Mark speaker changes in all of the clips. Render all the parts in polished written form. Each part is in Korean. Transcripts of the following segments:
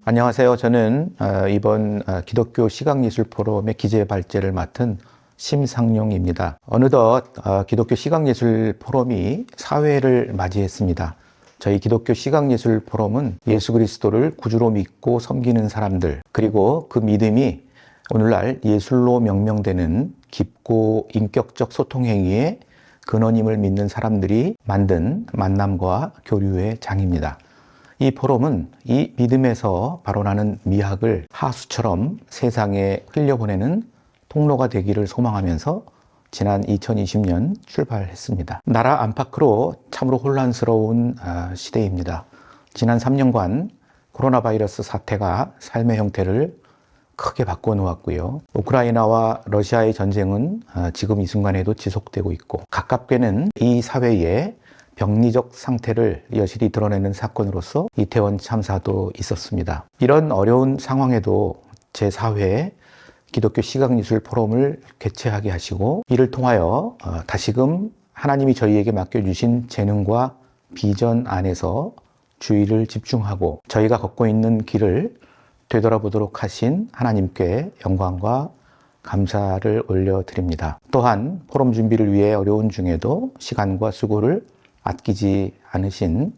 Speaker 1: 안녕하세요. 저는 이번 기독교 시각예술 포럼의 기재 발제를 맡은 심상용입니다. 어느덧 기독교 시각예술 포럼이 사회를 맞이했습니다. 저희 기독교 시각예술 포럼은 예수 그리스도를 구주로 믿고 섬기는 사람들, 그리고 그 믿음이 오늘날 예술로 명명되는 깊고 인격적 소통 행위의 근원임을 믿는 사람들이 만든 만남과 교류의 장입니다. 이 포럼은 이 믿음에서 발원하는 미학을 하수처럼 세상에 흘려보내는 통로가 되기를 소망하면서 지난 2020년 출발했습니다. 나라 안팎으로 참으로 혼란스러운 시대입니다. 지난 3년간 코로나 바이러스 사태가 삶의 형태를 크게 바꿔놓았고요. 우크라이나와 러시아의 전쟁은 지금 이 순간에도 지속되고 있고, 가깝게는 이 사회에 병리적 상태를 여실히 드러내는 사건으로서 이태원 참사도 있었습니다. 이런 어려운 상황에도 제4회 기독교 시각예술 포럼을 개최하게 하시고, 이를 통하여 다시금 하나님이 저희에게 맡겨주신 재능과 비전 안에서 주의를 집중하고 저희가 걷고 있는 길을 되돌아보도록 하신 하나님께 영광과 감사를 올려드립니다. 또한 포럼 준비를 위해 어려운 중에도 시간과 수고를 아끼지 않으신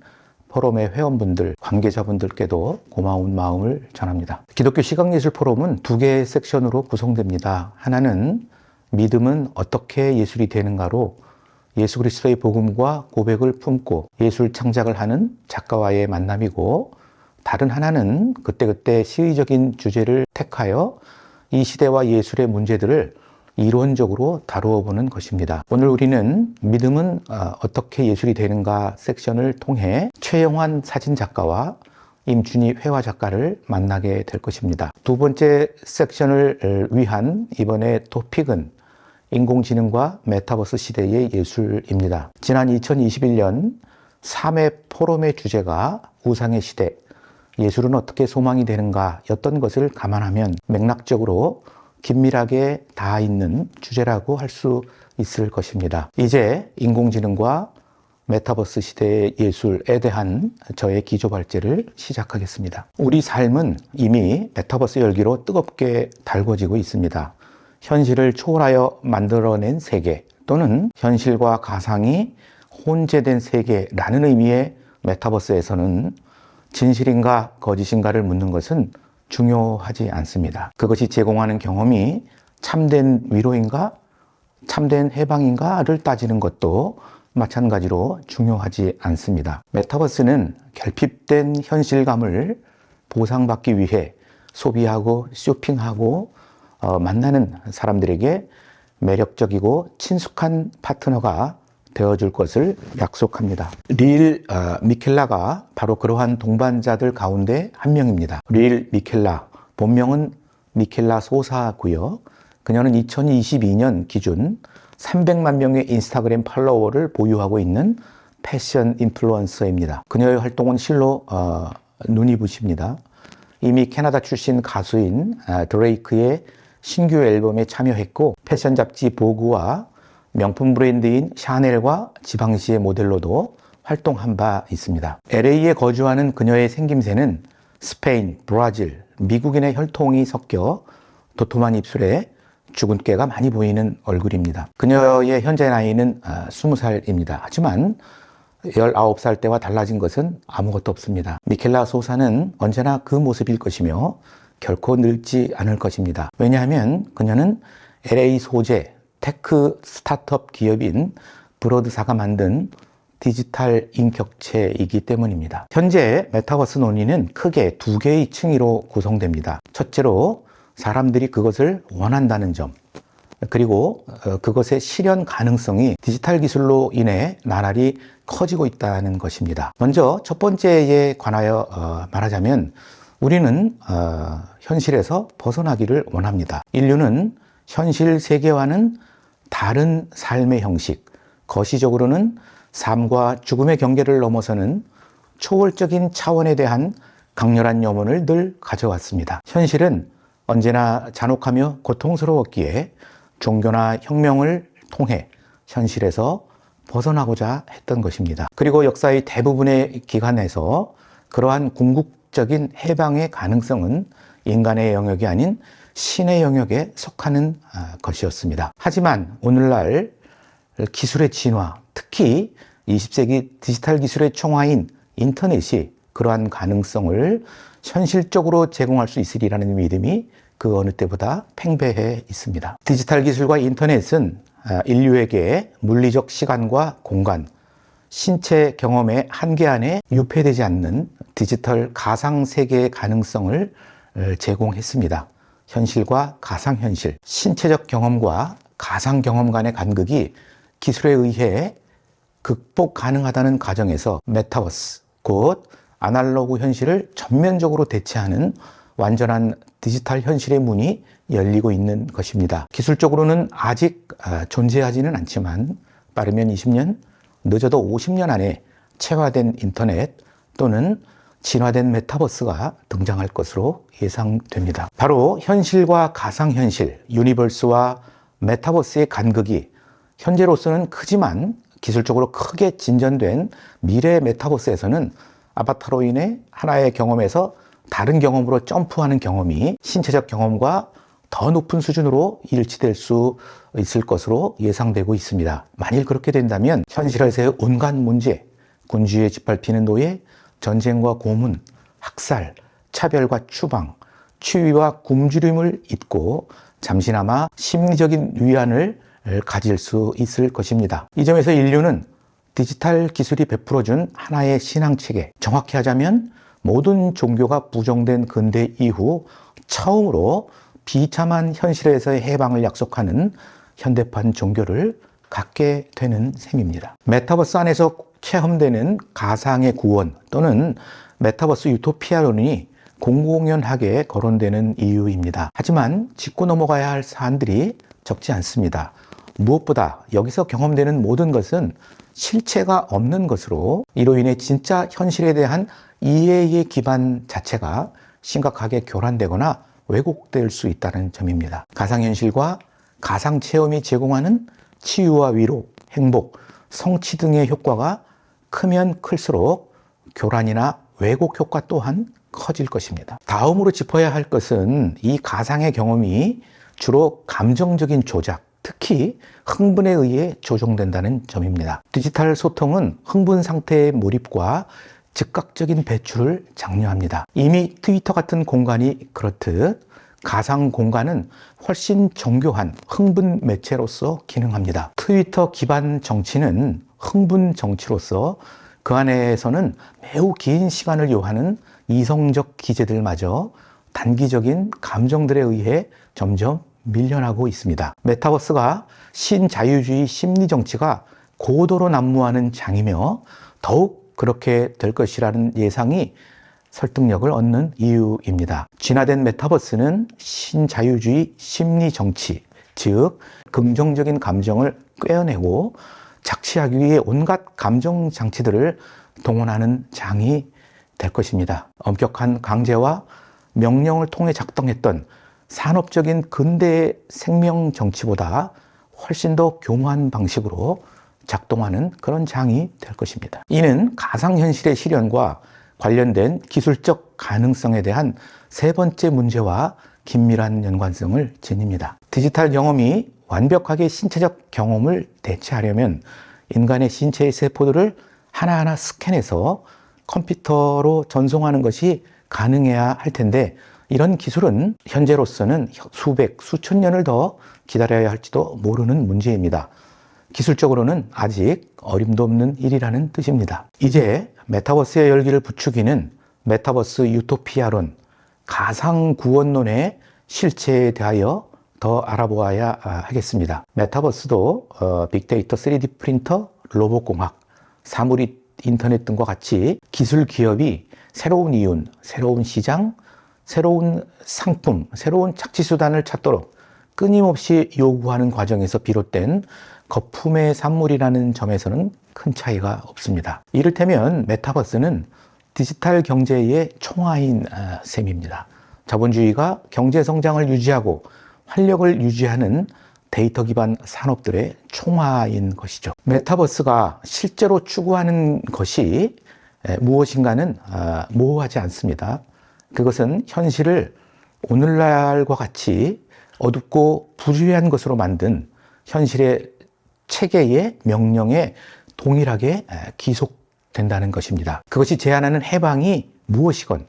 Speaker 1: 포럼의 회원분들, 관계자분들께도 고마운 마음을 전합니다. 기독교 시각예술 포럼은 두 개의 섹션으로 구성됩니다. 하나는 믿음은 어떻게 예술이 되는가로 예수 그리스도의 복음과 고백을 품고 예술 창작을 하는 작가와의 만남이고, 다른 하나는 그때그때 시의적인 주제를 택하여 이 시대와 예술의 문제들을 이론적으로 다루어 보는 것입니다. 오늘 우리는 믿음은 어떻게 예술이 되는가 섹션을 통해 최영환 사진작가와 임준희 회화작가를 만나게 될 것입니다. 두 번째 섹션을 위한 이번에 토픽은 인공지능과 메타버스 시대의 예술입니다. 지난 2021년 3회 포럼의 주제가 우상의 시대, 예술은 어떻게 소망이 되는가 였던 것을 감안하면 맥락적으로 긴밀하게 닿아 있는 주제라고 할 수 있을 것입니다. 이제 인공지능과 메타버스 시대의 예술에 대한 저의 기조 발제를 시작하겠습니다. 우리 삶은 이미 메타버스 열기로 뜨겁게 달궈지고 있습니다. 현실을 초월하여 만들어낸 세계, 또는 현실과 가상이 혼재된 세계라는 의미의 메타버스에서는 진실인가 거짓인가를 묻는 것은 중요하지 않습니다. 그것이 제공하는 경험이 참된 위로인가 참된 해방인가를 따지는 것도 마찬가지로 중요하지 않습니다. 메타버스는 결핍된 현실감을 보상받기 위해 소비하고 쇼핑하고 만나는 사람들에게 매력적이고 친숙한 파트너가 되어줄 것을 약속합니다. 릴 미켈라가 바로 그러한 동반자들 가운데 한 명입니다. 릴 미켈라, 본명은 미켈라 소사고요. 그녀는 2022년 기준 300만 명의 인스타그램 팔로워를 보유하고 있는 패션 인플루언서입니다. 그녀의 활동은 실로 눈이 부십니다. 이미 캐나다 출신 가수인 드레이크의 신규 앨범에 참여했고, 패션 잡지 보그와 명품 브랜드인 샤넬과 지방시의 모델로도 활동한 바 있습니다. LA에 거주하는 그녀의 생김새는 스페인, 브라질, 미국인의 혈통이 섞여 도톰한 입술에 주근깨가 많이 보이는 얼굴입니다. 그녀의 현재 나이는 20살입니다. 하지만 19살 때와 달라진 것은 아무것도 없습니다. 미켈라 소사는 언제나 그 모습일 것이며 결코 늙지 않을 것입니다. 왜냐하면 그녀는 LA 소재 테크 스타트업 기업인 브로드사가 만든 디지털 인격체이기 때문입니다. 현재 메타버스 논의는 크게 두 개의 층위로 구성됩니다. 첫째로 사람들이 그것을 원한다는 점, 그리고 그것의 실현 가능성이 디지털 기술로 인해 나날이 커지고 있다는 것입니다. 먼저 첫 번째에 관하여 말하자면, 우리는 현실에서 벗어나기를 원합니다. 인류는 현실 세계와는 다른 삶의 형식, 거시적으로는 삶과 죽음의 경계를 넘어서는 초월적인 차원에 대한 강렬한 염원을 늘 가져왔습니다. 현실은 언제나 잔혹하며 고통스러웠기에 종교나 혁명을 통해 현실에서 벗어나고자 했던 것입니다. 그리고 역사의 대부분의 기간에서 그러한 지속적인 해방의 가능성은 인간의 영역이 아닌 신의 영역에 속하는 것이었습니다. 하지만 오늘날 기술의 진화, 특히 20세기 디지털 기술의 총화인 인터넷이 그러한 가능성을 현실적으로 제공할 수 있으리라는 믿음이 그 어느 때보다 팽배해 있습니다. 디지털 기술과 인터넷은 인류에게 물리적 시간과 공간, 신체 경험의 한계 안에 유폐되지 않는 디지털 가상 세계의 가능성을 제공했습니다. 현실과 가상현실, 신체적 경험과 가상 경험 간의 간극이 기술에 의해 극복 가능하다는 가정에서 메타버스, 곧 아날로그 현실을 전면적으로 대체하는 완전한 디지털 현실의 문이 열리고 있는 것입니다. 기술적으로는 아직 존재하지는 않지만 빠르면 20년, 늦어도 50년 안에 체화된 인터넷 또는 진화된 메타버스가 등장할 것으로 예상됩니다. 바로 현실과 가상현실, 유니버스와 메타버스의 간극이 현재로서는 크지만 기술적으로 크게 진전된 미래 메타버스에서는 아바타로 인해 하나의 경험에서 다른 경험으로 점프하는 경험이 신체적 경험과 더 높은 수준으로 일치될 수 있을 것으로 예상되고 있습니다. 만일 그렇게 된다면 현실에서의 온갖 문제, 군주의에 짓밟히는 노예, 전쟁과 고문, 학살, 차별과 추방, 추위와 굶주림을 잊고 잠시나마 심리적인 위안을 가질 수 있을 것입니다. 이 점에서 인류는 디지털 기술이 베풀어준 하나의 신앙체계, 정확히 하자면 모든 종교가 부정된 근대 이후 처음으로 비참한 현실에서의 해방을 약속하는 현대판 종교를 갖게 되는 셈입니다. 메타버스 안에서 체험되는 가상의 구원 또는 메타버스 유토피아론이 공공연하게 거론되는 이유입니다. 하지만 짚고 넘어가야 할 사안들이 적지 않습니다. 무엇보다 여기서 경험되는 모든 것은 실체가 없는 것으로 이로 인해 진짜 현실에 대한 이해의 기반 자체가 심각하게 교란되거나 왜곡될 수 있다는 점입니다. 가상현실과 가상체험이 제공하는 치유와 위로, 행복, 성취 등의 효과가 크면 클수록 교란이나 왜곡 효과 또한 커질 것입니다. 다음으로 짚어야 할 것은 이 가상의 경험이 주로 감정적인 조작, 특히 흥분에 의해 조종된다는 점입니다. 디지털 소통은 흥분 상태의 몰입과 즉각적인 배출을 장려합니다. 이미 트위터 같은 공간이 그렇듯 가상 공간은 훨씬 정교한 흥분 매체로서 기능합니다. 트위터 기반 정치는 흥분 정치로서 그 안에서는 매우 긴 시간을 요하는 이성적 기제들마저 단기적인 감정들에 의해 점점 밀려나고 있습니다. 메타버스가 신자유주의 심리정치가 고도로 난무하는 장이며 더욱 그렇게 될 것이라는 예상이 설득력을 얻는 이유입니다. 진화된 메타버스는 신자유주의 심리정치, 즉 긍정적인 감정을 꿰어내고 착취하기 위해 온갖 감정 장치들을 동원하는 장이 될 것입니다. 엄격한 강제와 명령을 통해 작동했던 산업적인 근대의 생명 정치보다 훨씬 더 교묘한 방식으로 작동하는 그런 장이 될 것입니다. 이는 가상현실의 실현과 관련된 기술적 가능성에 대한 세 번째 문제와 긴밀한 연관성을 지닙니다. 디지털 경험이 완벽하게 신체적 경험을 대체하려면 인간의 신체의 세포들을 하나하나 스캔해서 컴퓨터로 전송하는 것이 가능해야 할 텐데 이런 기술은 현재로서는 수백, 수천 년을 더 기다려야 할지도 모르는 문제입니다. 기술적으로는 아직 어림도 없는 일이라는 뜻입니다. 이제 메타버스의 열기를 부추기는 메타버스 유토피아론, 가상구원론의 실체에 대하여 더 알아보아야 하겠습니다. 메타버스도 빅데이터, 3D 프린터, 로봇공학, 사물 인터넷 등과 같이 기술 기업이 새로운 이윤, 새로운 시장, 새로운 상품, 새로운 착취수단을 찾도록 끊임없이 요구하는 과정에서 비롯된 거품의 산물이라는 점에서는 큰 차이가 없습니다. 이를테면 메타버스는 디지털 경제의 총화인 셈입니다. 자본주의가 경제 성장을 유지하고 활력을 유지하는 데이터 기반 산업들의 총화인 것이죠. 메타버스가 실제로 추구하는 것이 무엇인가는 모호하지 않습니다. 그것은 현실을 오늘날과 같이 어둡고 불리한 것으로 만든 현실의 체계의 명령에 동일하게 기속된다는 것입니다. 그것이 제안하는 해방이 무엇이건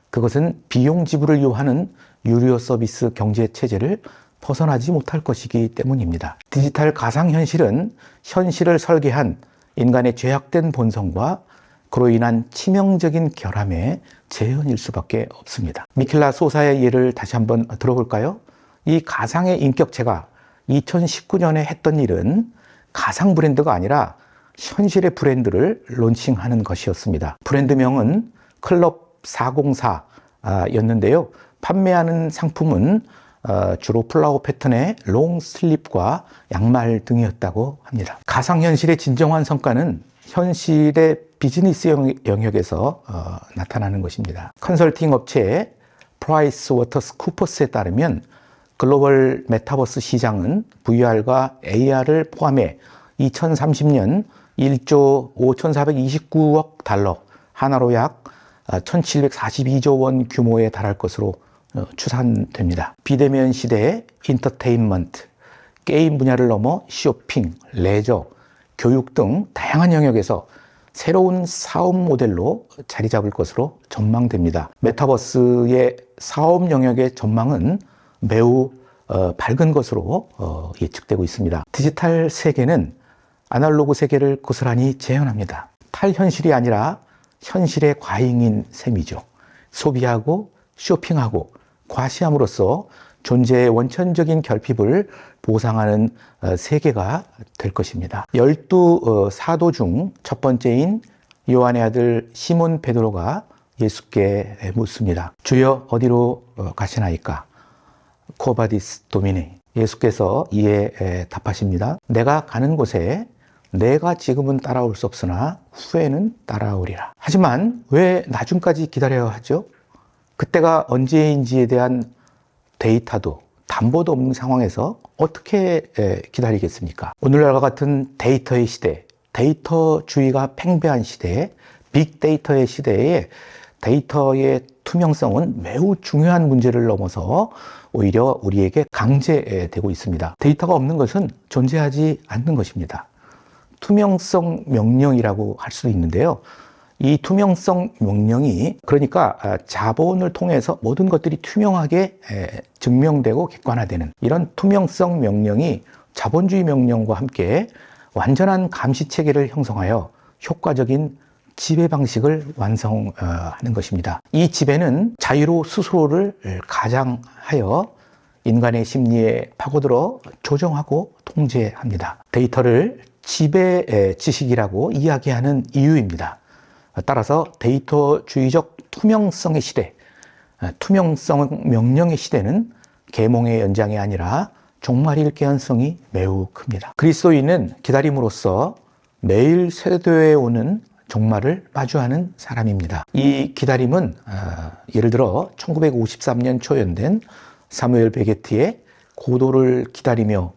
Speaker 1: 그것은 비용 지불을 요하는 유료 서비스 경제 체제를 벗어나지 못할 것이기 때문입니다. 디지털 가상현실은 현실을 설계한 인간의 죄악된 본성과 그로 인한 치명적인 결함의 재현일 수밖에 없습니다. 미켈라 소사의 예를 다시 한번 들어볼까요? 이 가상의 인격체가 2019년에 했던 일은 가상 브랜드가 아니라 현실의 브랜드를 론칭하는 것이었습니다. 브랜드명은 클럽 404였는데요. 판매하는 상품은 주로 플라워 패턴의 롱 슬립과 양말 등이었다고 합니다. 가상현실의 진정한 성과는 현실의 비즈니스 영역에서 나타나는 것입니다. 컨설팅 업체 프라이스 워터스 쿠퍼스에 따르면 글로벌 메타버스 시장은 VR과 AR을 포함해 2030년 1조 5,429억 달러, 하나로 약 1,742조 원 규모에 달할 것으로 추산됩니다. 비대면 시대의 인터테인먼트, 게임 분야를 넘어 쇼핑, 레저, 교육 등 다양한 영역에서 새로운 사업 모델로 자리 잡을 것으로 전망됩니다. 메타버스의 사업 영역의 전망은 매우 밝은 것으로 예측되고 있습니다. 디지털 세계는 아날로그 세계를 고스란히 재현합니다. 탈현실이 아니라 현실의 과잉인 셈이죠. 소비하고 쇼핑하고 과시함으로써 존재의 원천적인 결핍을 보상하는 세계가 될 것입니다. 12사도 중 첫 번째인 요한의 아들 시몬 베드로가 예수께 묻습니다. 주여 어디로 가시나이까? 코바디스 도미니. 예수께서 이에 답하십니다. 내가 가는 곳에 내가 지금은 따라올 수 없으나 후에는 따라오리라. 하지만 왜 나중까지 기다려야 하죠? 그때가 언제인지에 대한 데이터도 담보도 없는 상황에서 어떻게 기다리겠습니까? 오늘날과 같은 데이터의 시대, 데이터주의가 팽배한 시대에 빅데이터의 시대에 데이터의 투명성은 매우 중요한 문제를 넘어서 오히려 우리에게 강제되고 있습니다. 데이터가 없는 것은 존재하지 않는 것입니다. 투명성 명령이라고 할 수도 있는데요. 이 투명성 명령이 그러니까 자본을 통해서 모든 것들이 투명하게 증명되고 객관화되는 이런 투명성 명령이 자본주의 명령과 함께 완전한 감시 체계를 형성하여 효과적인 지배 방식을 완성하는 것입니다. 이 지배는 자유로 스스로를 가장하여 인간의 심리에 파고들어 조정하고 통제합니다. 데이터를 지배 지식이라고 이야기하는 이유입니다. 따라서 데이터주의적 투명성의 시대, 투명성 명령의 시대는 계몽의 연장이 아니라 종말일 개연성이 매우 큽니다. 그리스도인은 기다림으로써 매일 세도에 오는 종말을 마주하는 사람입니다. 이 기다림은 예를 들어 1953년 초연된 사무엘 베게트의 고도를 기다리며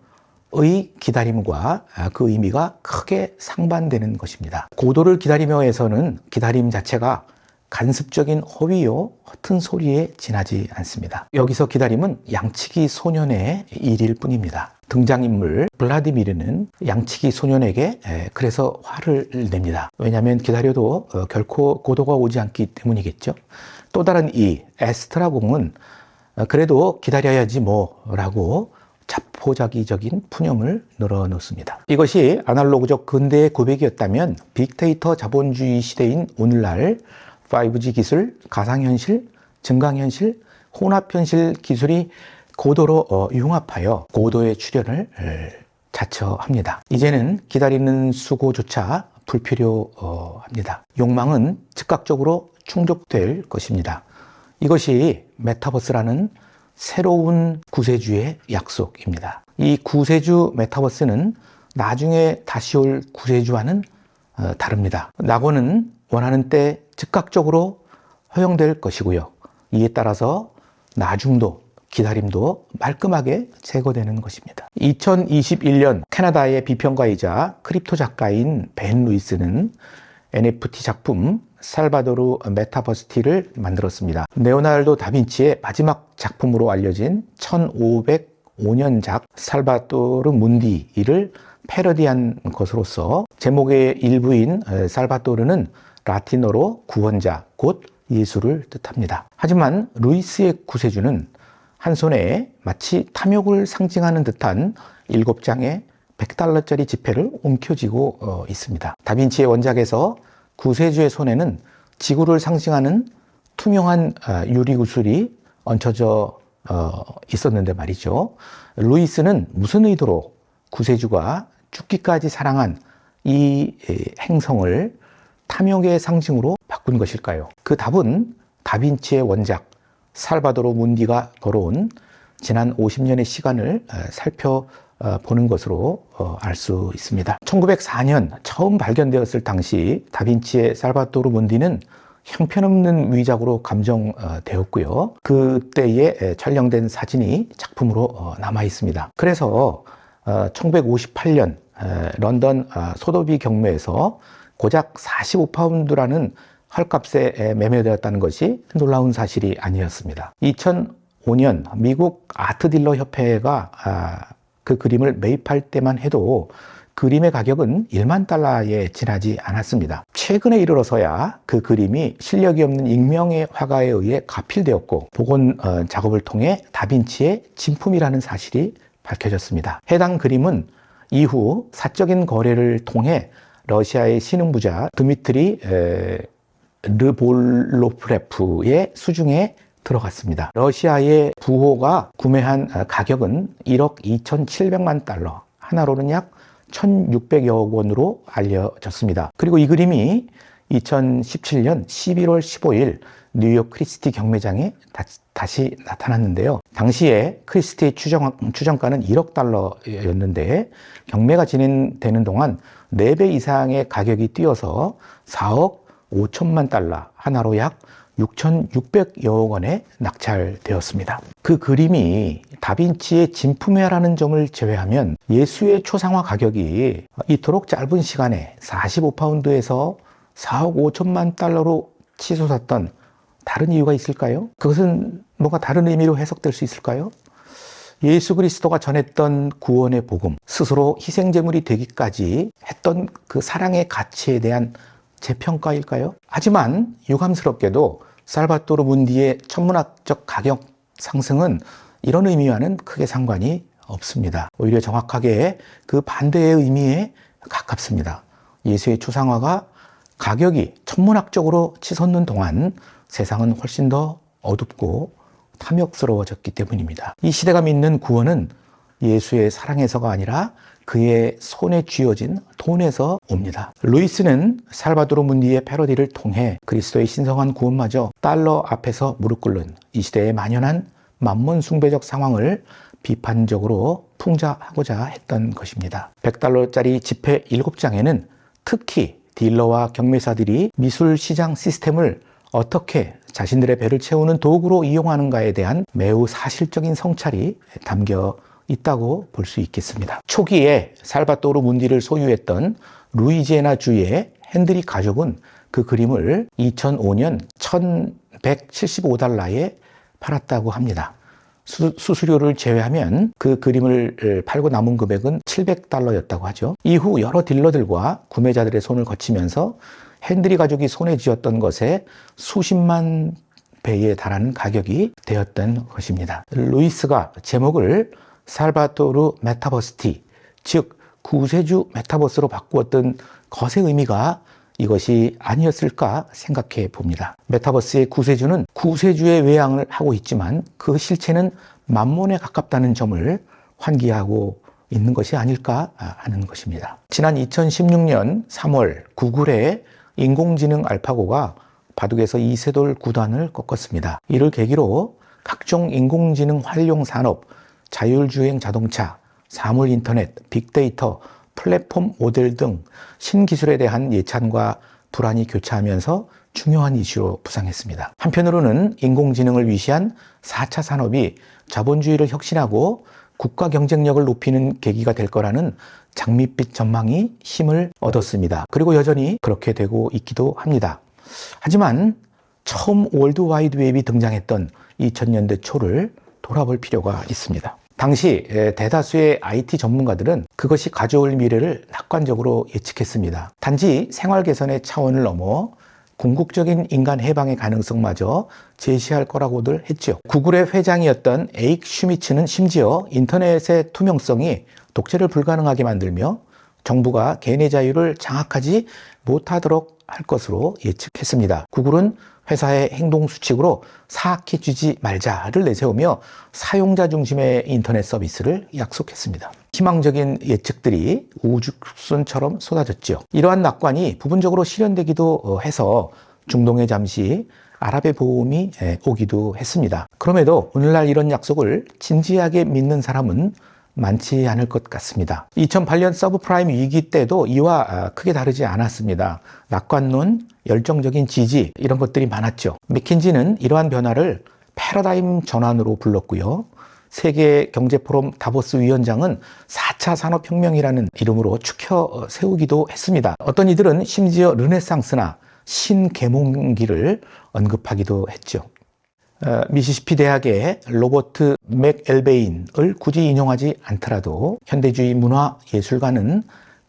Speaker 1: 의 기다림과 그 의미가 크게 상반되는 것입니다. 고도를 기다리며에서는 기다림 자체가 간습적인 허위요, 허튼 소리에 지나지 않습니다. 여기서 기다림은 양치기 소년의 일일 뿐입니다. 등장인물 블라디미르는 양치기 소년에게 그래서 화를 냅니다. 왜냐하면 기다려도 결코 고도가 오지 않기 때문이겠죠. 또 다른 이 에스트라 공은 그래도 기다려야지 뭐라고 자포자기적인 푸념을 늘어놓습니다. 이것이 아날로그적 근대의 고백이었다면 빅데이터 자본주의 시대인 오늘날 5G 기술, 가상현실, 증강현실, 혼합현실 기술이 고도로 융합하여 고도의 출현을 자처합니다. 이제는 기다리는 수고조차 불필요합니다. 욕망은 즉각적으로 충족될 것입니다. 이것이 메타버스라는 새로운 구세주의 약속입니다. 이 구세주 메타버스는 나중에 다시 올 구세주와는 다릅니다. 낙원은 원하는 때 즉각적으로 허용될 것이고요. 이에 따라서 나중도 기다림도 말끔하게 제거되는 것입니다. 2021년 캐나다의 비평가이자 크립토 작가인 벤 루이스는 NFT 작품 살바도르 메타버스티를 만들었습니다. 레오나르도 다빈치의 마지막 작품으로 알려진 1505년작 살바도르 문디를 패러디한 것으로서 제목의 일부인 살바도르는 라틴어로 구원자, 곧 예수를 뜻합니다. 하지만 루이스의 구세주는 한 손에 마치 탐욕을 상징하는 듯한 7장의 $100짜리 지폐를 움켜쥐고 있습니다. 다빈치의 원작에서 구세주의 손에는 지구를 상징하는 투명한 유리구슬이 얹혀져 있었는데 말이죠. 루이스는 무슨 의도로 구세주가 죽기까지 사랑한 이 행성을 탐욕의 상징으로 바꾼 것일까요? 그 답은 다빈치의 원작 살바도르 문디가 걸어온 지난 50년의 시간을 살펴보는 것으로 알 수 있습니다. 1904년 처음 발견되었을 당시 다빈치의 살바도르 문디는 형편없는 위작으로 감정되었고요. 그때에 촬영된 사진이 작품으로 남아 있습니다. 그래서 1958년 런던 소더비 경매에서 고작 45파운드라는 헐값에 매매되었다는 것이 놀라운 사실이 아니었습니다. 2005년 미국 아트딜러 협회가 그 그림을 매입할 때만 해도 그림의 가격은 $10,000에 지나지 않았습니다. 최근에 이르러서야 그 그림이 실력이 없는 익명의 화가에 의해 가필되었고 복원 작업을 통해 다빈치의 진품이라는 사실이 밝혀졌습니다. 해당 그림은 이후 사적인 거래를 통해 러시아의 신흥부자 드미트리 르볼로프레프의 수중에 들어갔습니다. 러시아의 부호가 구매한 가격은 1억 2,700만 달러, 하나로는 약 1,600여 원으로 알려졌습니다. 그리고 이 그림이 2017년 11월 15일 뉴욕 크리스티 경매장에 다시 나타났는데요. 당시에 크리스티의 추정가는 1억 달러였는데 경매가 진행되는 동안 4배 이상의 가격이 뛰어서 4억 5천만 달러, 하나로 약 6,600여 원에 낙찰되었습니다. 그 그림이 다빈치의 진품이라는 점을 제외하면 예수의 초상화 가격이 이토록 짧은 시간에 45파운드에서 4억 5천만 달러로 치솟았던 다른 이유가 있을까요? 그것은 뭔가 다른 의미로 해석될 수 있을까요? 예수 그리스도가 전했던 구원의 복음, 스스로 희생제물이 되기까지 했던 그 사랑의 가치에 대한 재평가일까요? 하지만 유감스럽게도 살바도르 문디의 천문학적 가격 상승은 이런 의미와는 크게 상관이 없습니다. 오히려 정확하게 그 반대의 의미에 가깝습니다. 예수의 초상화가 가격이 천문학적으로 치솟는 동안 세상은 훨씬 더 어둡고 탐욕스러워졌기 때문입니다. 이 시대가 믿는 구원은 예수의 사랑에서가 아니라 그의 손에 쥐어진 돈에서 옵니다. 루이스는 살바도르 문디의 패러디를 통해 그리스도의 신성한 구원마저 달러 앞에서 무릎 꿇는 이 시대의 만연한 만몬 숭배적 상황을 비판적으로 풍자하고자 했던 것입니다. $100짜리 지폐 7장에는 특히 딜러와 경매사들이 미술 시장 시스템을 어떻게 자신들의 배를 채우는 도구로 이용하는가에 대한 매우 사실적인 성찰이 담겨 있다고 볼 수 있겠습니다. 초기에 살바도르 문디를 소유했던 루이지애나 주의 핸드리 가족은 그 그림을 2005년 1,175달러에 팔았다고 합니다. 수수료를 제외하면 그 그림을 팔고 남은 금액은 $700였다고 하죠. 이후 여러 딜러들과 구매자들의 손을 거치면서 핸드리 가족이 손에 쥐었던 것에 수십만 배에 달하는 가격이 되었던 것입니다. 루이스가 제목을 살바도르 메타버스티, 즉 구세주 메타버스로 바꾸었던 것의 의미가 이것이 아니었을까 생각해 봅니다. 메타버스의 구세주는 구세주의 외양을 하고 있지만 그 실체는 만몬에 가깝다는 점을 환기하고 있는 것이 아닐까 하는 것입니다. 지난 2016년 3월 구글의 인공지능 알파고가 바둑에서 이세돌 9단을 꺾었습니다. 이를 계기로 각종 인공지능 활용 산업, 자율주행 자동차, 사물인터넷, 빅데이터, 플랫폼 모델 등 신기술에 대한 예찬과 불안이 교차하면서 중요한 이슈로 부상했습니다. 한편으로는 인공지능을 위시한 4차 산업이 자본주의를 혁신하고 국가 경쟁력을 높이는 계기가 될 거라는 장밋빛 전망이 힘을 얻었습니다. 그리고 여전히 그렇게 되고 있기도 합니다. 하지만 처음 월드와이드 웹이 등장했던 2000년대 초를 돌아볼 필요가 있습니다. 당시 대다수의 IT 전문가들은 그것이 가져올 미래를 낙관적으로 예측했습니다. 단지 생활 개선의 차원을 넘어 궁극적인 인간 해방의 가능성마저 제시할 거라고들 했죠. 구글의 회장이었던 에릭 슈미츠는 심지어 인터넷의 투명성이 독재를 불가능하게 만들며 정부가 개인의 자유를 장악하지 못하도록 할 것으로 예측했습니다. 구글은 회사의 행동 수칙으로 사악해지지 말자를 내세우며 사용자 중심의 인터넷 서비스를 약속했습니다. 희망적인 예측들이 우주순처럼 쏟아졌죠. 이러한 낙관이 부분적으로 실현되기도 해서 중동에 잠시 아랍의 보험이 오기도 했습니다. 그럼에도 오늘날 이런 약속을 진지하게 믿는 사람은 많지 않을 것 같습니다. 2008년 서브프라임 위기 때도 이와 크게 다르지 않았습니다. 낙관론, 열정적인 지지 이런 것들이 많았죠. 맥킨지는 이러한 변화를 패러다임 전환으로 불렀고요. 세계 경제포럼 다보스 위원장은 4차 산업혁명이라는 이름으로 추켜 세우기도 했습니다. 어떤 이들은 심지어 르네상스나 신계몽기를 언급하기도 했죠. 미시시피 대학의 로버트 맥엘베인을 굳이 인용하지 않더라도 현대주의 문화 예술가는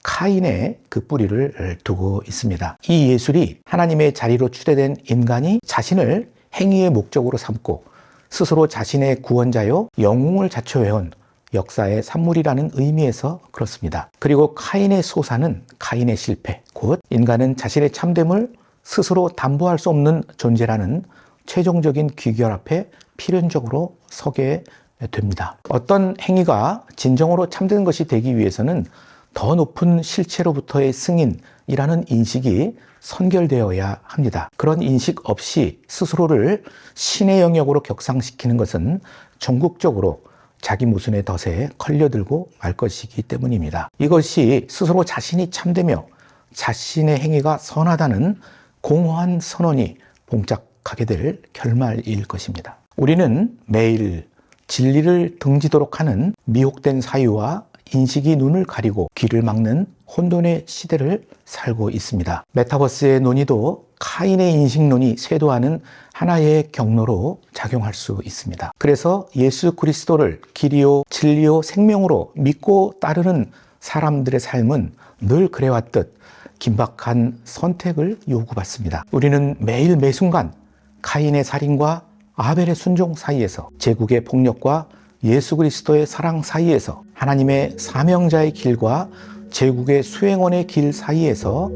Speaker 1: 카인의 그 뿌리를 두고 있습니다. 이 예술이 하나님의 자리로 추대된 인간이 자신을 행위의 목적으로 삼고 스스로 자신의 구원자요 영웅을 자처해온 역사의 산물이라는 의미에서 그렇습니다. 그리고 카인의 소사는 카인의 실패, 곧 인간은 자신의 참됨을 스스로 담보할 수 없는 존재라는 최종적인 귀결 앞에 필연적으로 서게 됩니다. 어떤 행위가 진정으로 참된 것이 되기 위해서는 더 높은 실체로부터의 승인이라는 인식이 선결되어야 합니다. 그런 인식 없이 스스로를 신의 영역으로 격상시키는 것은 전국적으로 자기 모순의 덫에 걸려들고 말 것이기 때문입니다. 이것이 스스로 자신이 참되며 자신의 행위가 선하다는 공허한 선언이 봉착하게 될 결말일 것입니다. 우리는 매일 진리를 등지도록 하는 미혹된 사유와 인식이 눈을 가리고 귀를 막는 혼돈의 시대를 살고 있습니다. 메타버스의 논의도 카인의 인식론이 쇄도하는 하나의 경로로 작용할 수 있습니다. 그래서 예수 그리스도를 길이요 진리요 생명으로 믿고 따르는 사람들의 삶은 늘 그래왔듯 긴박한 선택을 요구받습니다. 우리는 매일 매순간 카인의 살인과 아벨의 순종 사이에서 제국의 폭력과 예수 그리스도의 사랑 사이에서 하나님의 사명자의 길과 제국의 수행원의 길 사이에서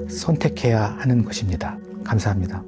Speaker 1: 선택해야 하는 것입니다. 감사합니다.